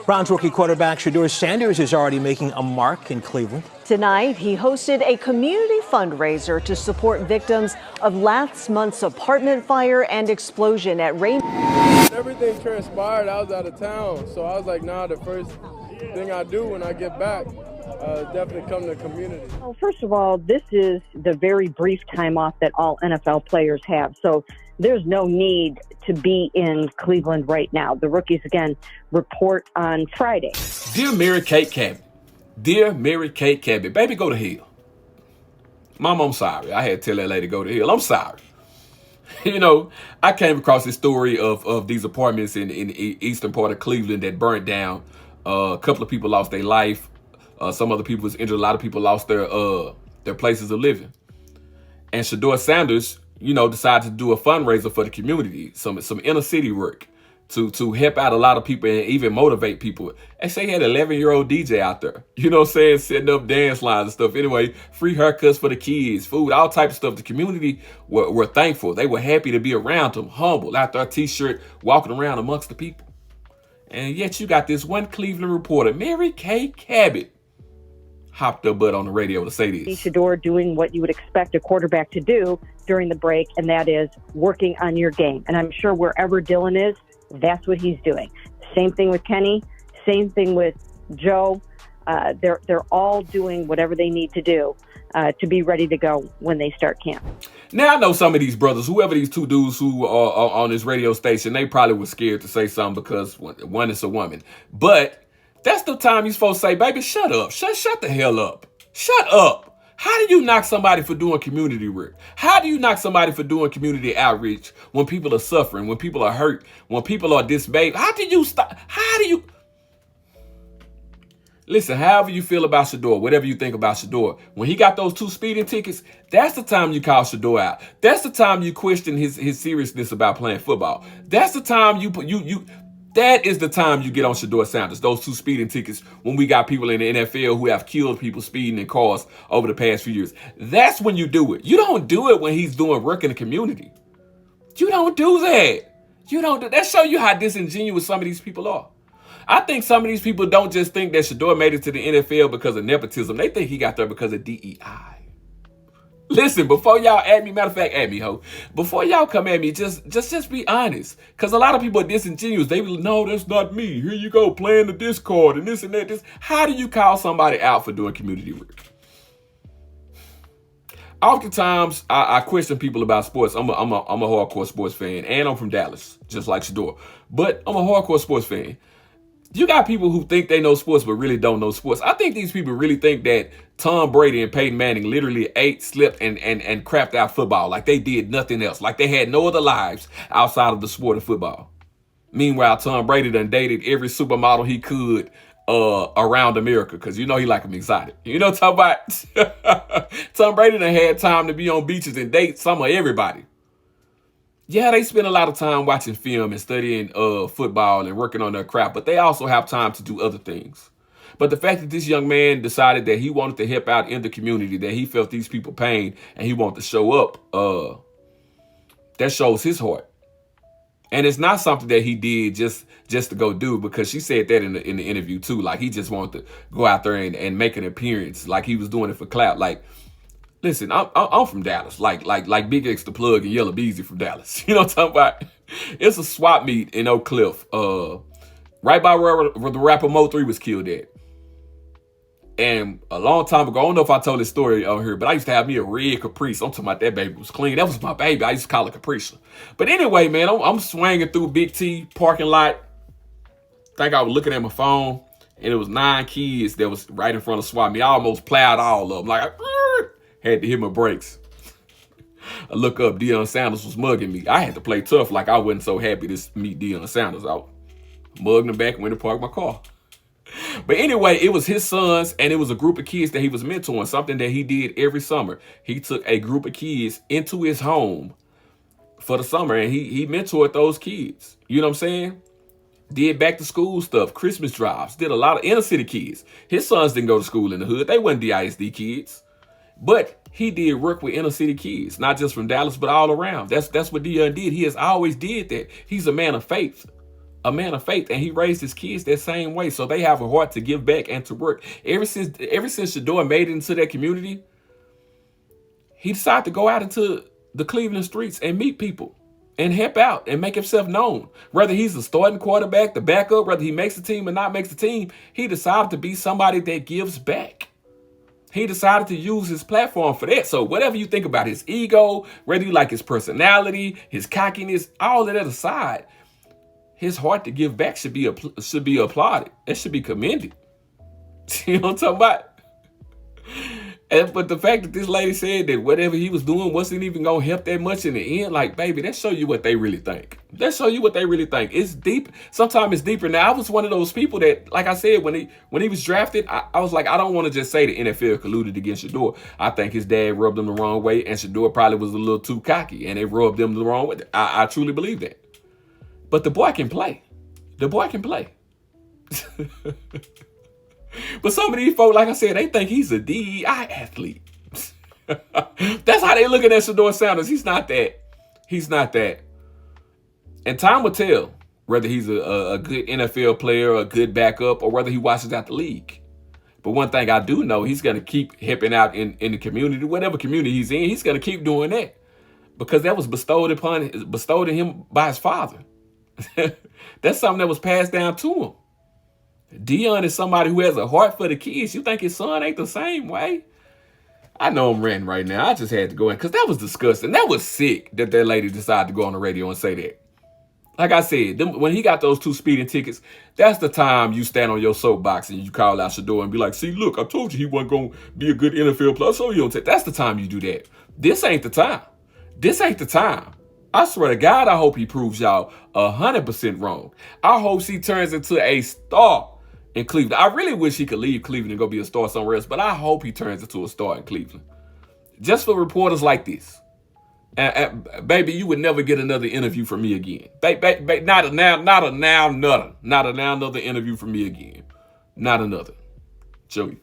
Browns rookie quarterback Shedeur Sanders is already making a mark in Cleveland. Tonight, he hosted a community fundraiser to support victims of last month's apartment fire and explosion at Rain. Everything transpired. I was out of town, so I was like, nah, the first thing I do when I get back, definitely come to the community. Well, first of all, this is the very brief time off that all NFL players have. So there's no need to be in Cleveland right now. The rookies, again, report on Friday. Dear Mary Kate Cabot, dear Mary Kate Cabot, baby, go to hell. Mom, I'm sorry. I had to tell that lady to go to hell. I'm sorry. You know, I came across this story of these apartments in the eastern part of Cleveland that burnt down. A couple of people lost their life. Some other people was injured. A lot of people lost their places of living. And Shedeur Sanders, you know, decided to do a fundraiser for the community, some inner city work to help out a lot of people and even motivate people. They say he had an 11-year-old DJ out there, you know what I'm saying, setting up dance lines and stuff. Anyway, free haircuts for the kids, food, all types of stuff. The community were thankful. They were happy to be around them, humble, out there, t-shirt, walking around amongst the people. And yet you got this one Cleveland reporter, Mary Kate Cabot, hopped her butt on the radio to say this. Shedeur doing what you would expect a quarterback to do during the break, and that is working on your game. And I'm sure wherever Dylan is, that's what he's doing. Same thing with Kenny. Same thing with Joe. They're all doing whatever they need to do to be ready to go when they start camp. Now, I know some of these brothers, whoever these two dudes who are on this radio station, they probably were scared to say something because one is a woman. But that's the time you're supposed to say, baby, shut up. Shut the hell up. Shut up. How do you knock somebody for doing community work? How do you knock somebody for doing community outreach when people are suffering, when people are hurt, when people are dismayed? How do you stop? How do you? Listen, however you feel about Shedeur, whatever you think about Shedeur, when he got those 2 speeding tickets, that's the time you call Shedeur out. That's the time you question his seriousness about playing football. That's the time that is the time you get on Shedeur Sanders, those 2 speeding tickets when we got people in the NFL who have killed people speeding in cars over the past few years. That's when you do it. You don't do it when he's doing work in the community. You don't do that. You don't do that. Show you how disingenuous some of these people are. I think some of these people don't just think that Shedeur made it to the NFL because of nepotism. They think he got there because of DEI. Listen, before y'all at me, matter of fact, at me, ho. Before y'all come at me, just be honest. Because a lot of people are disingenuous. They will, no, that's not me. Here you go, playing the Discord and this and that. How do you call somebody out for doing community work? Oftentimes, I question people about sports. I'm a hardcore sports fan, and I'm from Dallas, just like Shedeur. But I'm a hardcore sports fan. You got people who think they know sports but really don't know sports. I think these people really think that Tom Brady and Peyton Manning literally ate, slept, and crapped out football like they did nothing else, like they had no other lives outside of the sport of football. Meanwhile, Tom Brady done dated every supermodel he could around America because you know he like them exotic. You know what I'm talking about? Tom Brady done had time to be on beaches and date some of everybody. Yeah, they spend a lot of time watching film and studying football and working on their craft, but they also have time to do other things. But the fact that this young man decided that he wanted to help out in the community, that he felt these people pain and he wanted to show up, that shows his heart. And it's not something that he did just to go do, because she said that in the interview too. Like he just wanted to go out there and make an appearance, like he was doing it for clout. Like, listen, I'm from Dallas, like Big X the Plug and Yellow Beezy from Dallas. You know what I'm talking about? It's a swap meet in Oak Cliff, right by where the rapper Mo3 was killed at. And a long time ago, I don't know if I told this story on here, but I used to have me a red Caprice. I'm talking about that baby was clean. That was my baby. I used to call it Caprice. But anyway, man, I'm swinging through Big T parking lot. Think I was looking at my phone, and it was 9 kids that was right in front of swap meet. I almost plowed all of them. Like, had to hit my brakes. I look up, Deion Sanders was mugging me. I had to play tough like I wasn't so happy to meet Deion Sanders. I mugged him back and went to park my car. But anyway, it was his sons, and it was a group of kids that he was mentoring, something that he did every summer. He took a group of kids into his home for the summer, and he mentored those kids. You know what I'm saying? Did back to school stuff, Christmas drives, did a lot of inner city kids. His sons didn't go to school in the hood. They weren't DISD kids. But he did work with inner city kids, not just from Dallas, but all around. That's what Deion did. He has always did that. He's a man of faith. a man of faith, and he raised his kids that same way. So they have a heart to give back and to work. Ever since Shedeur made it into that community, he decided to go out into the Cleveland streets and meet people and help out and make himself known. Whether he's the starting quarterback, the backup, whether he makes the team or not makes the team, he decided to be somebody that gives back. He decided to use his platform for that. So whatever you think about his ego, whether you like his personality, his cockiness, all of that aside, his heart to give back should be applauded. It should be commended. You know what I'm talking about? But the fact that this lady said that whatever he was doing wasn't even going to help that much in the end, like, baby, that show you what they really think. That show you what they really think. It's deep. Sometimes it's deeper. Now, I was one of those people that, like I said, when he was drafted, I was like, I don't want to just say the NFL colluded against Shedeur. I think his dad rubbed him the wrong way, and Shedeur probably was a little too cocky, and they rubbed him the wrong way. I truly believe that. But the boy can play. The boy can play. But some of these folks, like I said, they think he's a DEI athlete. That's how they looking at Shedeur Sanders. He's not that. He's not that. And time will tell whether he's a good NFL player, a good backup, or whether he washes out the league. But one thing I do know, he's going to keep helping out in the community, whatever community he's in. He's going to keep doing that because that was bestowed in him by his father. That's something that was passed down to him. Dion is somebody who has a heart for the kids. You think his son ain't the same way? I know I'm ranting right now. I just had to go in because that was disgusting. That was sick that lady decided to go on the radio and say that. Like I said, when he got those 2 speeding tickets, that's the time you stand on your soapbox and you call out Shedeur and be like, see, look, I told you he wasn't going to be a good NFL player. So you don't take. That's the time you do that. This ain't the time. This ain't the time. I swear to God, I hope he proves y'all 100% wrong. I hope she turns into a star in Cleveland. I really wish he could leave Cleveland and go be a star somewhere else, but I hope he turns into a star in Cleveland. Just for reporters like this. Baby, you would never get another interview from me again. Not another interview from me again. Not another. Show you.